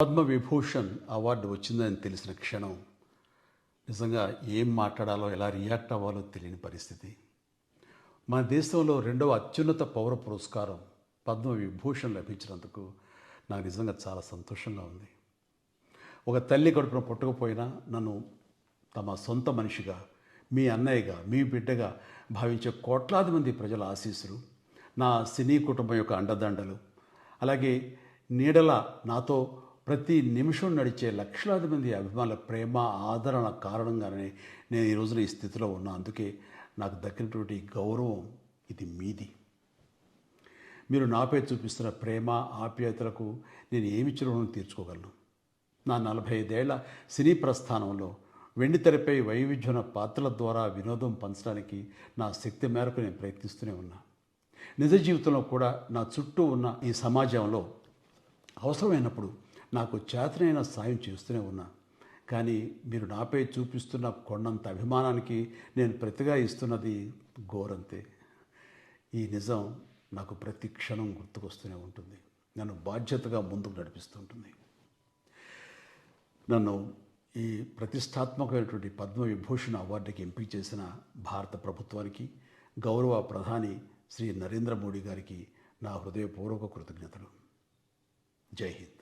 Padma Vibhushan award వచ్చిందని తెలిసిన క్షణం నిజంగా ఏం మాట్లాడాలో ఎలా రియాక్ట్ అవ్వాలో తెలియని పరిస్థితి. మన దేశంలో రెండవ అత్యున్నత పౌర పురస్కారం పద్మవిభూషణ్ లభించినందుకు నాకు నిజంగా చాలా సంతోషంగా ఉంది. ఒక తల్లి కడుపున పుట్టకపోయినా నన్ను తమ సొంత మనిషిగా, మీ అన్నయ్యగా, మీ బిడ్డగా భావించే కోట్లాది మంది ప్రజల ఆశీస్సులు, నా సినీ కుటుంబం యొక్క అండదండలు, అలాగే నీడల నాతో ప్రతి నిమిషం నడిచే లక్షలాది మంది అభిమానుల ప్రేమ, ఆదరణ కారణంగానే నేను ఈ రోజున ఈ స్థితిలో ఉన్నా. అందుకే నాకు దక్కినటువంటి గౌరవం ఇది మీది. మీరు నాపై చూపిస్తున్న ప్రేమ, ఆప్యాయతలకు నేను ఏమి రుణం తీర్చుకోగలను? నా 45 ఏళ్ల సినీ ప్రస్థానంలో వెండితెరపై వైవిధ్యమైన పాత్రల ద్వారా వినోదం పంచడానికి నా శక్తి మేరకు నేను ప్రయత్నిస్తూనే ఉన్నా. నిజ జీవితంలో కూడా నా చుట్టూ ఉన్న ఈ సమాజంలో అవసరమైనప్పుడు నాకు చేతనైన సాయం చేస్తూనే ఉన్నా. కానీ మీరు నాపై చూపిస్తున్న కొండంత అభిమానానికి నేను ప్రతిగా ఇస్తున్నది గోరంతే. ఈ నిజం నాకు ప్రతి క్షణం గుర్తుకొస్తూనే ఉంటుంది, నన్ను బాధ్యతగా ముందుకు నడిపిస్తుంటుంది. నన్ను ఈ ప్రతిష్టాత్మకమైనటువంటి పద్మవిభూషణ్ అవార్డుకి ఎంపిక చేసిన భారత ప్రభుత్వానికి, గౌరవ ప్రధాని శ్రీ నరేంద్ర మోడీ గారికి నా హృదయపూర్వక కృతజ్ఞతలు. జై హింద్.